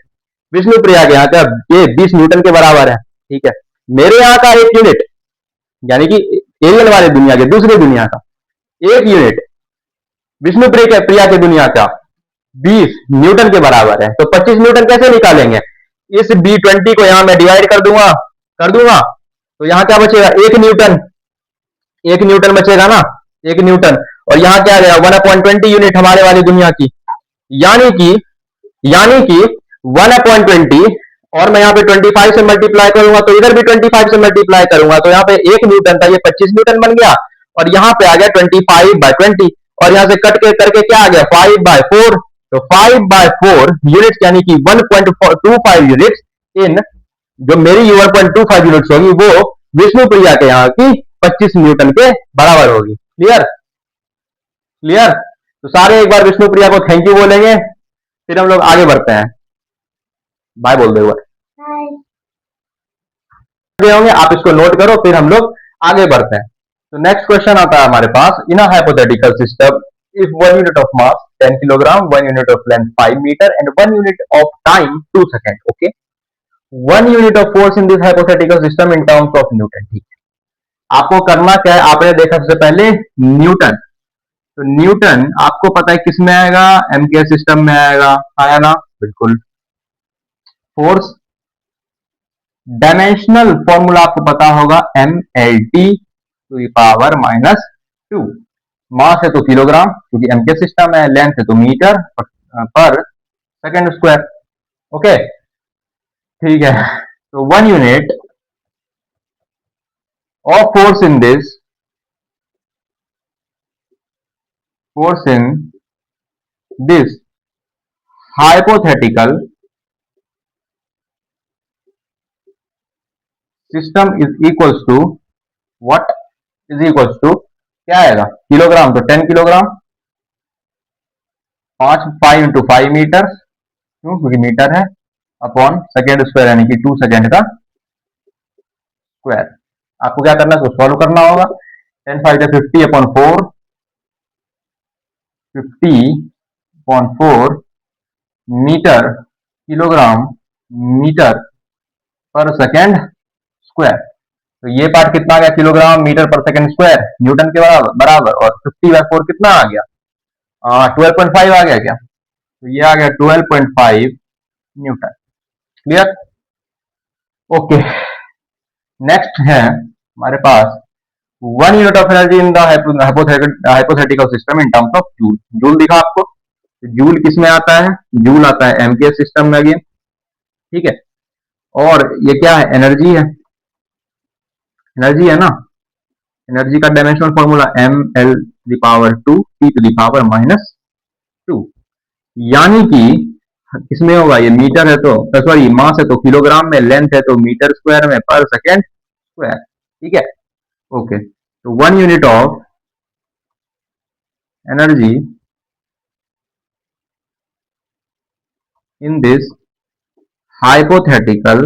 विष्णुप्रिया के यहाँ का ये 20 न्यूटन के बराबर है, ठीक है। मेरे यहाँ का 1 यूनिट यानी कि एलियन वाले दुनिया के दूसरी दुनिया का 1 यूनिट विष्णुप्रिया प्रिया की दुनिया का 20 न्यूटन के बराबर है। तो 25 न्यूटन कैसे निकालेंगे, इस B20 को यहां मैं डिवाइड कर दूंगा तो यहां क्या बचेगा 1 न्यूटन, 1 न्यूटन बचेगा ना, 1 न्यूटन। और यहां क्या रहेगा 1/20 यूनिट हमारे वाली दुनिया की, यानी कि 1/20। और मैं यहाँ पे 25 से मल्टीप्लाई करूंगा तो इधर भी 25 से मल्टीप्लाई करूंगा तो यहाँ पे 1 न्यूटन था, ये 25 न्यूटन बन गया। और यहाँ पे आ गया 25/20 और यहाँ से कट के करके क्या आ गया 5/4। तो 5/4 यूनिट यानी कि 1.25 यूनिट इन जो मेरी 1.25 यूनिट्स होगी वो विष्णुप्रिया के यहाँ की 25 न्यूटन के बराबर होगी। Clear clear. तो सारे एक बार विष्णुप्रिया को थैंक यू बोलेंगे, फिर हम लोग आगे बढ़ते हैं। बाय बोल दो एक बार होंगे, आप इसको नोट करो फिर हम लोग आगे बढ़ते हैं। तो नेक्स्ट क्वेश्चन आता है हमारे पास, in a hypothetical system if 1 unit of mass 10 kilogram, 1 unit of length 5 meter and 1 unit of time 2 second, okay, 1 unit of force in this hypothetical system in terms of Newton। ठीक है, आपको करना क्या है, आपने देखा सबसे पहले न्यूटन। तो न्यूटन आपको पता है किस में आएगा, एम के सिस्टम में आएगा, आया ना, बिल्कुल। फोर्स डायमेंशनल फॉर्मूला आपको पता होगा mLT⁻²। मास है तो किलोग्राम क्योंकि एम के सिस्टम है, लेंथ है तो metre per second square. Okay ठीक है, तो 1 unit of force in this hypothetical system is equals to what, is equals to क्या आएगा किलोग्राम, तो 10 किलोग्राम 5 इंटू 5 मीटर, क्यों क्योंकि मीटर है, अपॉन सेकेंड स्क्वायर यानी कि 2 सेकेंड का स्क्वायर। आपको क्या करना है, उसको सॉल्व करना होगा। 10 5 50 upon 4, 50/4 metre kilogram metre per second square. तो ये पार्ट कितना आ गया, kilogram metre per second square Newton के बराबर। और 50/4 कितना आ गया, 12.5 आ गया क्या, तो ये आ गया 12.5 न्यूटन। क्लियर। ओके नेक्स्ट है हमारे पास 1 unit of energy in the hypothetical system in terms of joule. Joule दिखा आपको, जूल किस में आता है, जूल आता है एम के सिस्टम में अगेन, ठीक है। और ये क्या है, एनर्जी है, एनर्जी है ना, एनर्जी का डायमेंशनल फॉर्मूला mL⁻²T⁻²। यानी कि इसमें होगा, ये मीटर है तो सॉरी मास है तो किलोग्राम में, लेंथ है तो मीटर स्क्वायर में, पर सेकेंड स्क्वायर, ठीक है। ओके तो 1 unit of energy in this hypothetical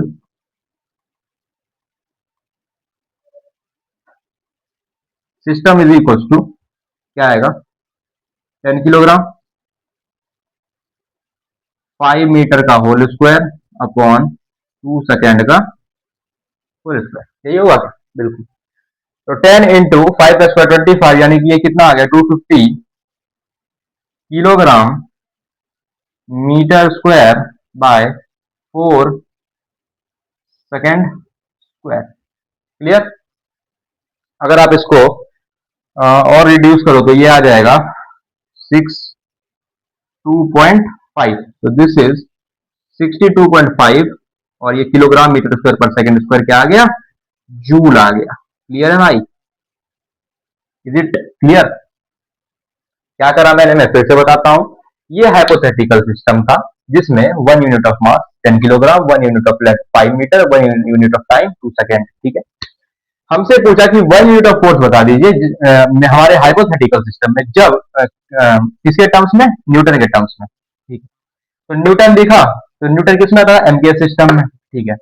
system is equal to क्या आएगा, 10 किलोग्राम 5 मीटर का होल स्क्वायर अपॉन 2 सेकेंड का होल स्क्वायर, यही होगा बिल्कुल। तो 10 इंटू 5 का स्क्वायर 25 यानी कि ये कितना आ गया 250 kilogram metre square by 4 second square. Clear. अगर आप इसको और रिड्यूस करो तो ये आ जाएगा 62.5, तो दिस इज 62.5 और ये kilogram metre square per second square क्या आ गया, जूल आ गया। क्लियर है भाई, इज इट क्लियर। क्या करा मैंने, मैं फिर से बताता हूं, ये हाइपोथेटिकल सिस्टम था जिसमें 1 unit of mass 10 kilogram, 1 unit of length 5 metre, 1 unit of time 2 second, ठीक है। हमसे पूछा कि 1 unit ऑफ फोर्स बता दीजिए हमारे हाइपोथेटिकल सिस्टम में, जब किसके टर्म्स में, न्यूटन के टर्म्स में, ठीक है। तो न्यूटन दिखा, तो न्यूटन किसमें था, एमके सिस्टम में, ठीक है।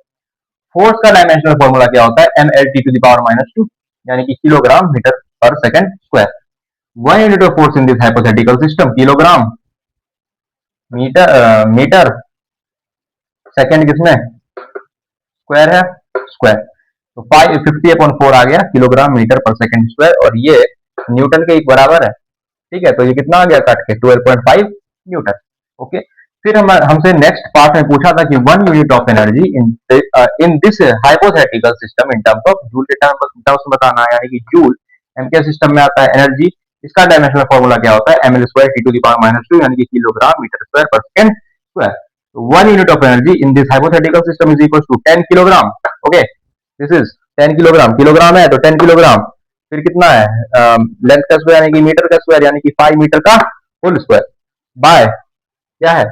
फोर्स का डायमेंशनल फॉर्मूला क्या होता है, mLT⁻²। यानी कि kilogram metre per second square. 1 unit of force in this hypothetical system, kilogram metre second किसमें स्क्वायर है, स्क्वायर। तो 50/4 आ गया kilogram metre per second square, और ये न्यूटन के एक बराबर है। ठीक है, तो ये कितना आ गया काट के 12.5 न्यूटन। ओके, फिर हमसे नेक्स्ट पार्ट में पूछा था कि 1 unit of energy in this hypothetical system in terms of joule के टर्म्स में बताना है, यानी कि जूल एम के सिस्टम में आता है एनर्जी, इसका डायमेंशनल फॉर्मूला क्या होता है, ml² T⁻², यानी कि kilogram metre square per second square. 1 unit of energy in this hypothetical system is equal to 10 kilogram. Okay, this is 10 kilogram, kilogram है तो 10 किलोग्राम, फिर कितना है लेंथ का स्क्वायर यानी कि मीटर का स्क्वायर, यानी कि 5 मीटर का होल स्क्वायर, बाय क्या है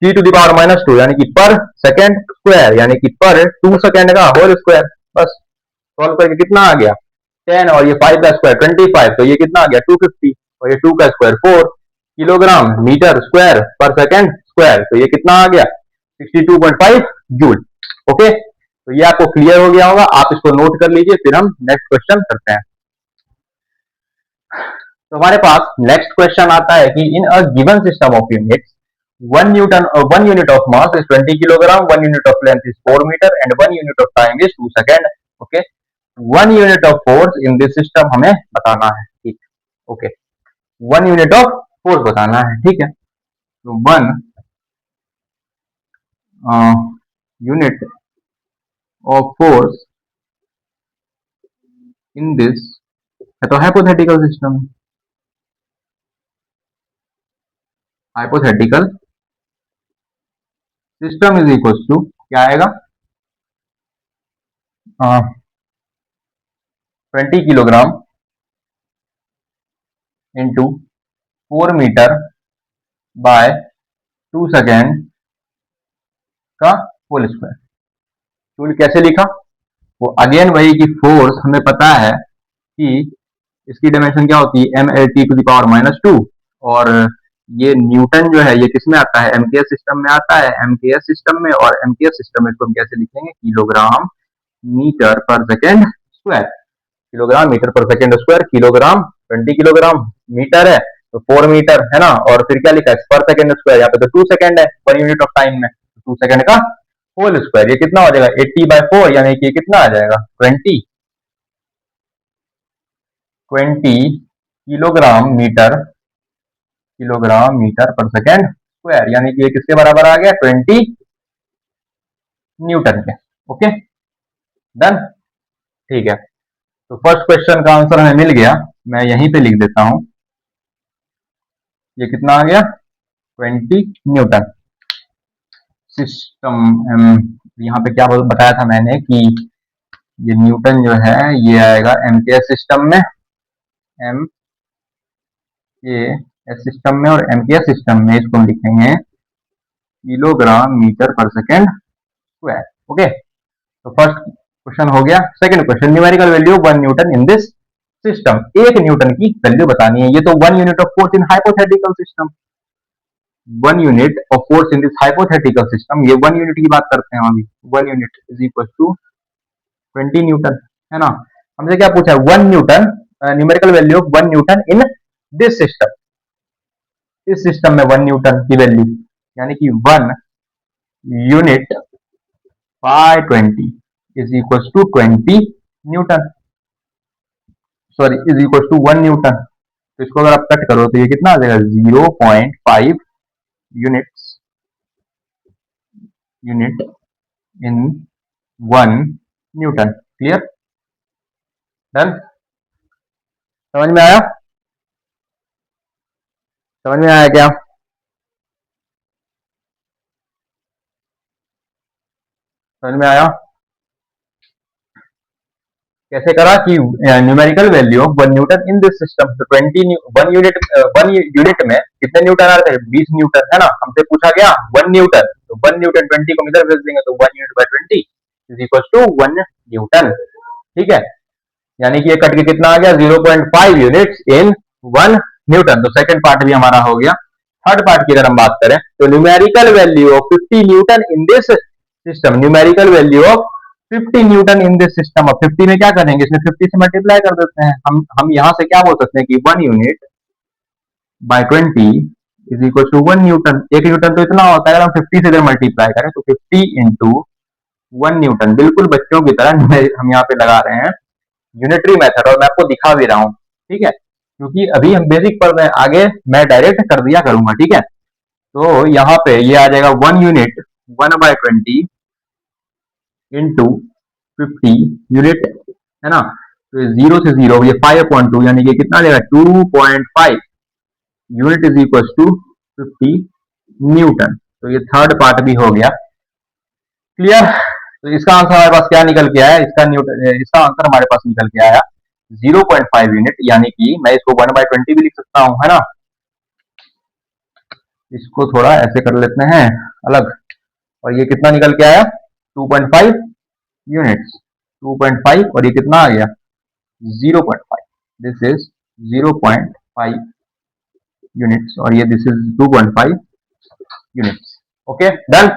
T⁻², यानी कि पर सेकंड स्क्वायर, यानी कि पर 2 सेकंड का होल स्क्वायर। बस सॉल्व करके कितना आ गया 10, और ये 5 का स्क्वायर 25, तो ये कितना आ गया 250, और ये 2 का square 4 kilogram metre square per second square, तो ये कितना आ गया 62.5 जूल। ओके, तो ये आपको क्लियर हो गया होगा, आप इसको नोट कर लीजिए, फिर हम नेक्स्ट क्वेश्चन करते हैं। तो हमारे पास नेक्स्ट क्वेश्चन आता है कि in a given system of units 1 unit of mass is 20 kilogram, 1 unit of length is 4 metre and 1 unit of time is 2 second. Okay, 1 unit of force in this system हमें बताना है। ठीक, okay, 1 unit of force बताना है। ठीक है, तो 1 unit of force in this है तो hypothetical system, hypothetical system is equal to क्या आएगा 20 kilogram into 4 metre by 2 second का होल स्क्वायर। जूल कैसे लिखा, वो अगेन वही कि फोर्स हमें पता है कि इसकी डायमेंशन क्या होती है mL/T⁻², और ये न्यूटन जो है ये किस में आता है एमकेएस सिस्टम में आता है, एमकेएस सिस्टम में, और एमकेएस सिस्टम में इसको हम कैसे लिखेंगे kilogram metre per second square, kilogram metre per second square, kilogram 20 kilogram metre है तो 4 मीटर है ना, और फिर क्या लिखा है पर सेकेंड स्क्वायर, यहाँ पे तो 2 सेकेंड है 1 यूनिट ऑफ टाइम में, 2 सेकेंड का होल स्क्वायर, ये कितना हो जाएगा 80/4, यानी कि कितना आ जाएगा 20 kilogram metre per second square, यानी कि ये किसके बराबर आ गया 20 न्यूटन के। Okay, done. ठीक है, तो फर्स्ट क्वेश्चन का आंसर हमें मिल गया, मैं यहीं पे लिख देता हूं, ये कितना आ गया 20 न्यूटन। सिस्टम यहाँ पे क्या बताया था मैंने कि ये न्यूटन जो है ये आएगा एमकेएस सिस्टम में, एमकेएस सिस्टम में, और एमकेएस सिस्टम में इसको हम लिखेंगे kilogram metre per second square. Okay, तो फर्स्ट क्वेश्चन हो गया। Second question, numerical value 1 newton in this system, 1 newton की वैल्यू बतानी है। ये तो 1 unit of force in hypothetical system, 1 unit of force in this hypothetical system, ये 1 unit की बात करते हैं अभी। 1 unit is equal to 20 newton, है ना। हमसे क्या पूछा है 1 newton, numerical value of 1 newton in this system, इस सिस्टम में 1 न्यूटन की वैल्यू, यानी कि 1 unit by 20 is equal to 20 newton, sorry is equal to 1 newton. तो इसको अगर आप कट करो तो ये कितना आ जाएगा 0.5 unit in 1 Newton. Clear, done, समझ में आया, समझ में आया क्या, समझ में आया कैसे करा कि numerical value of 1 newton in this system, तो 1 यूनिट में कितने न्यूटन आ रहे थे 20 न्यूटन, है ना। हमसे पूछा गया 1 न्यूटन, तो 1 न्यूटन 20 को इधर भेज देंगे तो 1 unit by 20 is equal to 1 newton. ठीक है, यानी कि ये कट के कितना आ गया 0.5 यूनिट्स इन 1 न्यूटन। तो सेकंड पार्ट भी हमारा हो गया। थर्ड पार्ट की अगर हम बात करें तो numerical value of 50 Newton in this system, numerical value of 50 Newton in this system. अब 50 में क्या करेंगे, इसमें 50 से मल्टीप्लाई कर देते हैं। हम यहां से क्या बोल सकते हैं कि 1 unit by 20 is equal to 1 newton. 1 newton तो इतना होता है, अगर हम 50 से इधर मल्टीप्लाई करें तो 50 इंटू 1 न्यूटन। बिल्कुल बच्चों की तरह हम यहाँ पे लगा रहे हैं यूनिटरी मेथड, और मैं आपको दिखा भी रहा हूँ, ठीक है, क्योंकि अभी हम बेसिक पढ़ रहे हैं, आगे मैं डायरेक्ट कर दिया करूंगा, ठीक है। तो यहाँ पे ये आ जाएगा 1 यूनिट 1/20 इंटू 50 यूनिट, है ना। तो 0 से 0, ये 5/2 यानी कि कितना देगा 2.5 unit is equal to 50 newton. तो ये थर्ड पार्ट भी हो गया क्लियर। तो इसका आंसर हमारे पास क्या निकल के आया, इसका आंसर हमारे पास निकल के आया 0.5 यूनिट, यानी कि मैं इसको 1/20 भी लिख सकता हूं, है ना। इसको थोड़ा ऐसे कर लेते हैं अलग, और ये कितना निकल के आया 2.5 यूनिट्स। 2.5 और ये कितना आ गया 0.5, दिस इज 0.5 यूनिट्स, और ये this is 2.5 units. Okay done.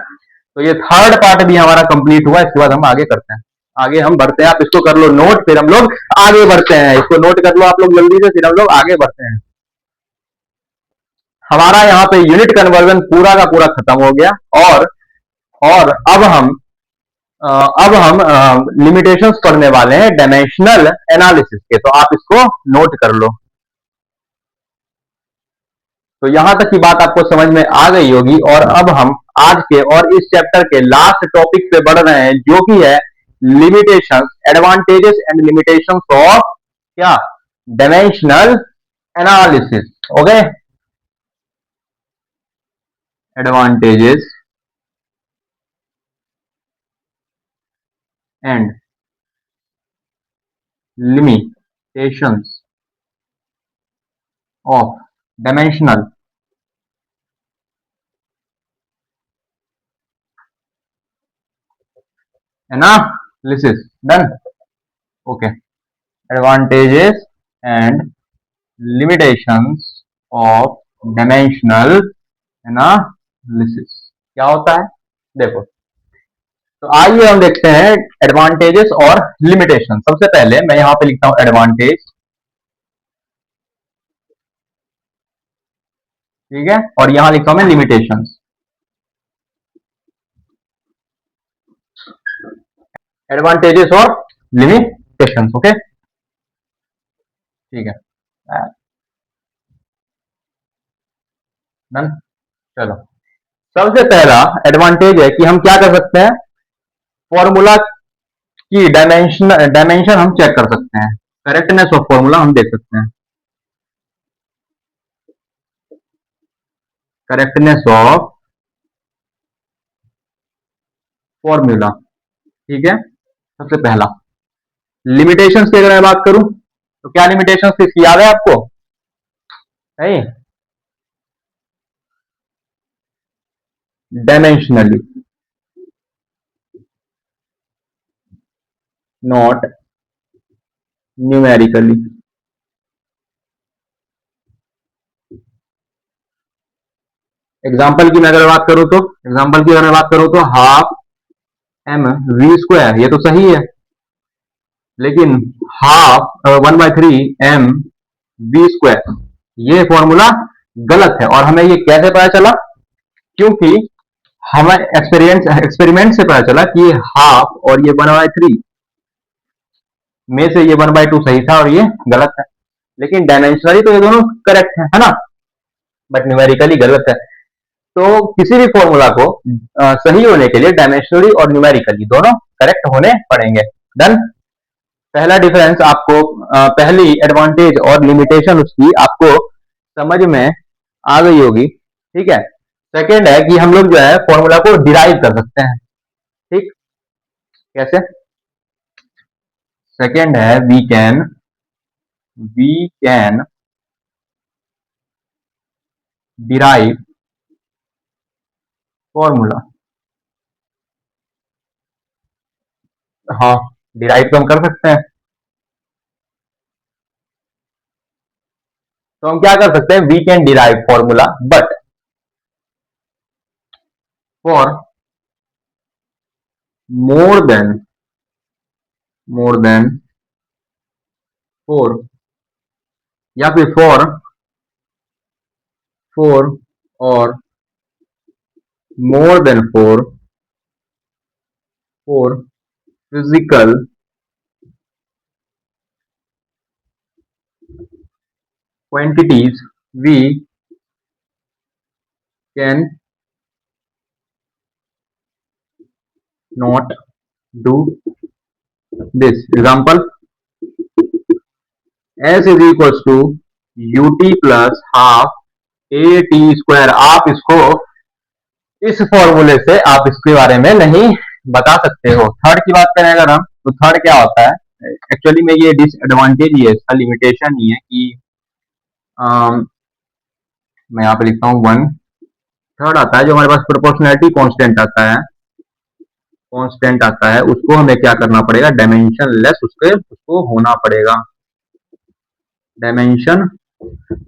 तो ये थर्ड पार्ट भी हमारा कंप्लीट हुआ। इसके बाद हम आगे करते हैं, आगे हम बढ़ते हैं। आप इसको कर लो नोट, फिर हम लोग आगे बढ़ते हैं। इसको नोट कर लो आप लोग जल्दी से, फिर हम लोग आगे बढ़ते हैं। हमारा यहाँ पे यूनिट कन्वर्जन पूरा का पूरा खत्म हो गया, और अब हम लिमिटेशंस पढ़ने वाले हैं डायमेंशनल एनालिसिस के। तो आप इसको नोट कर लो। तो यहां तक की बात आपको समझ में आ गई होगी, और अब हम आज के और इस चैप्टर के लास्ट टॉपिक पे बढ़ रहे हैं, जो कि है limitations, advantages and limitations of क्या dimensional analysis. Okay, advantages and limitations of dimensional analysis. Done. Okay, advantages and limitations of dimensional analysis क्या होता है, देखो। तो आइए हम देखते हैं एडवांटेजेस और लिमिटेशन। सबसे पहले मैं यहां पे लिखता हूं एडवांटेज, ठीक है, और यहां लिखता हूं मैं लिमिटेशंस। एडवांटेजेस और लिमिटेशंस, ओके, ठीक है डन। चलो, सबसे पहला एडवांटेज है कि हम क्या कर सकते हैं, फॉर्मूला की डायमेंशन हम चेक कर सकते हैं। करेक्टनेस ऑफ फॉर्मूला हम देख सकते हैं। करेक्टनेस ऑफ फॉर्मूला, ठीक है, सबसे पहला। लिमिटेशंस की अगर मैं बात करूं तो क्या लिमिटेशंस थी, इसकी याद है आपको, नहीं, डायमेंशनली नॉट न्यूमेरिकली। एग्जाम्पल की मैं अगर बात करूं तो, एग्जाम्पल की अगर मैं बात करूं तो हाफ एम वी स्क्वायर, ये तो सही है, लेकिन हाफ 1/3 एम वी स्क्वायर ये फॉर्मूला गलत है। और हमें ये कैसे पता चला, क्योंकि हमें एक्सपेरिमेंट से पता चला कि ये हाफ और ये 1/3 में से ये 1/2 सही था और ये गलत है। लेकिन डायमेंशनली तो ये दोनों करेक्ट है ना, बट न्यूमेरिकली गलत है। तो किसी भी फॉर्मूला को सही होने के लिए डायमेंशनली और न्यूमेरिकली दोनों करेक्ट होने पड़ेंगे। डन। पहला डिफरेंस आपको, पहली एडवांटेज और लिमिटेशन उसकी आपको समझ में आ गई होगी, ठीक है। सेकेंड है कि हम लोग जो है फॉर्मूला को डिराइव कर सकते हैं, ठीक, कैसे। सेकेंड है वी कैन डिराइव फॉर्मूला। हाँ, डिराइव तो हम कर सकते हैं। तो हम क्या कर सकते हैं, we can derive formula, but for more than more than 4 या फिर फोर और more than four physical quantities we can not do this. Example, s is equals to ut plus half a t square. आप इसको इस फॉर्मूले से आप इसके बारे में नहीं बता सकते हो। थर्ड की बात करें अगर हम, तो थर्ड क्या होता है एक्चुअली में, ये डिसएडवांटेज ही है, इसका लिमिटेशन ही है कि मैं यहाँ पे लिखता हूँ 1। थर्ड आता है जो हमारे पास प्रोपोर्शनैलिटी कांस्टेंट आता है, उसको हमें क्या करना पड़ेगा, डायमेंशन लेस उसको होना पड़ेगा, डायमेंशन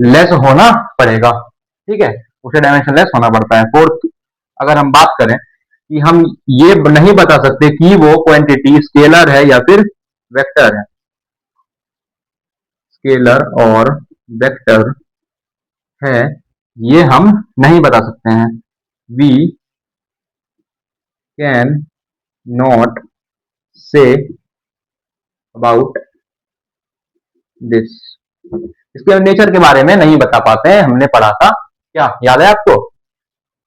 लेस होना पड़ेगा। ठीक है, उसे डायमेंशन लेस होना पड़ता है। फोर्थ अगर हम बात करें कि हम ये नहीं बता सकते कि वो क्वांटिटी स्केलर है या फिर वेक्टर है, स्केलर और वेक्टर है, ये हम नहीं बता सकते हैं। We can not say about this, इसके नेचर के बारे में नहीं बता पाते हैं। हमने पढ़ा था क्या, याद है आपको,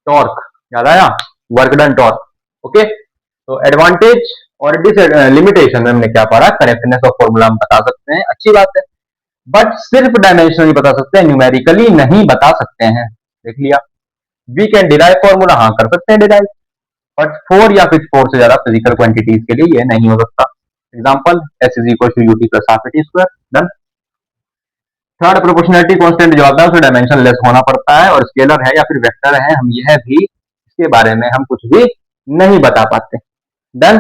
टॉर्क याद आया, वर्क डन टॉर्क। ओके, तो एडवांटेज और लिमिटेशन में हमने क्या पढ़ा, करेक्टनेस ऑफ फॉर्मूला हम बता सकते हैं, अच्छी बात है, बट सिर्फ डायमेंशन नहीं बता सकते, न्यूमेरिकली नहीं बता सकते हैं। देख लिया, वी कैन डिराइव फॉर्मूला, हाँ कर सकते हैं डिराइव, बट 4 या फिर 4 से ज्यादा फिजिकल क्वांटिटीज के लिए ये नहीं हो सकता। Example, s is equal to ut plus half T square, done. Third, proportionality constant जो आता है उसे डायमेंशन लेस होना पड़ता है, और स्केलर है या फिर वेक्टर है, हम यह भी इसके बारे में हम कुछ भी नहीं बता पाते। डन।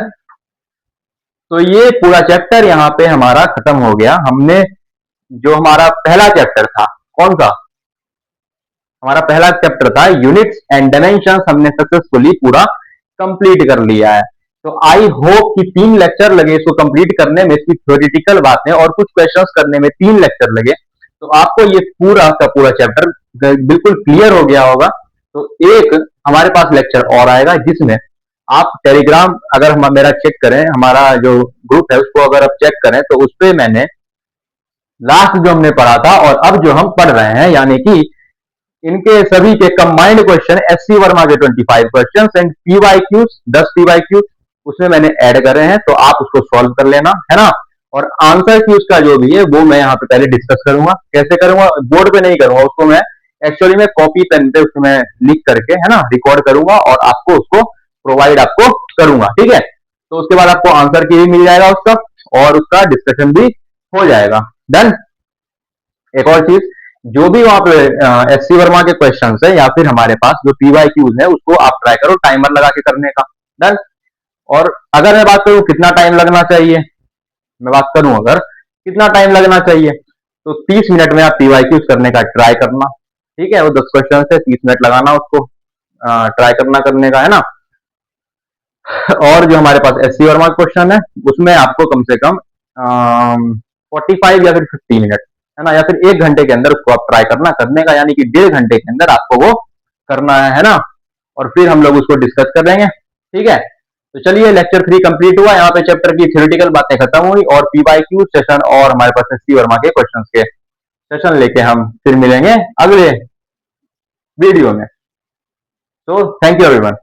तो ये पूरा चैप्टर यहाँ पे हमारा खत्म हो गया। हमने जो हमारा पहला चैप्टर था, कौन सा, हमारा पहला चैप्टर था यूनिट्स एंड डायमेंशंस, हमने सक्सेसफुली पूरा कंप्लीट कर लिया है। तो आई होप कि 3 लेक्चर लगे इसको कंप्लीट करने में, इसकी थ्योरेटिकल बातें और कुछ क्वेश्चंस करने में 3 लेक्चर लगे, तो आपको ये पूरा का पूरा चैप्टर बिल्कुल क्लियर हो गया होगा। तो एक हमारे पास लेक्चर और आएगा जिसमें आप टेलीग्राम अगर हम मेरा चेक करें, हमारा जो ग्रुप है उसको अगर आप चेक करें, तो उस पर मैंने लास्ट जो हमने पढ़ा था और अब जो हम पढ़ रहे हैं, यानी कि इनके सभी के कंबाइंड क्वेश्चन, एससी वर्मा के 25 क्वेश्चन एंड पीवाईक्यू 10 पीवाईक्यू उसमें मैंने ऐड करे हैं, तो आप उसको सॉल्व कर लेना है ना। और आंसर की उसका जो भी है वो मैं यहाँ पे पहले डिस्कस करूंगा, कैसे करूंगा, बोर्ड पे नहीं करूंगा उसको, मैं एक्चुअली में कॉपी पेन पे उसमें लिख करके है ना रिकॉर्ड करूंगा और आपको उसको प्रोवाइड आपको करूंगा। ठीक है, तो उसके बाद आपको आंसर की भी मिल जाएगा उसका, और उसका डिस्कशन भी हो जाएगा। डन। एक और चीज, जो भी वहां पे एससी वर्मा के क्वेश्चन है या फिर हमारे पास जो पीवाईक्यूज है उसको आप ट्राई करो टाइमर लगा के करने का। डन। और अगर मैं बात करूं कितना टाइम लगना चाहिए, मैं बात करूं अगर कितना टाइम लगना चाहिए, तो 30 मिनट में आप पीवाईक्यूज करने का ट्राई करना। ठीक है, वो 10 क्वेश्चन है, 30 मिनट लगाना उसको ट्राई करने का, है ना। और जो हमारे पास एससी वर्मा क्वेश्चन है उसमें आपको कम से कम 45 या फिर 50 मिनट, है ना, या फिर 1 घंटे के अंदर उसको आप ट्राई करने का, यानी कि 1.5 घंटे के अंदर आपको वो करना है ना। और फिर हम लोग उसको डिस्कस कर लेंगे। ठीक है, तो चलिए लेक्चर 3 कंप्लीट हुआ, यहाँ पे चैप्टर की थ्योरेटिकल बातें खत्म हुई और पीवाईक्यू सेशन और हमारे पास एससी वर्मा के क्वेश्चंस के सेशन लेके हम फिर मिलेंगे अगले वीडियो में। तो थैंक यू एवरीवन।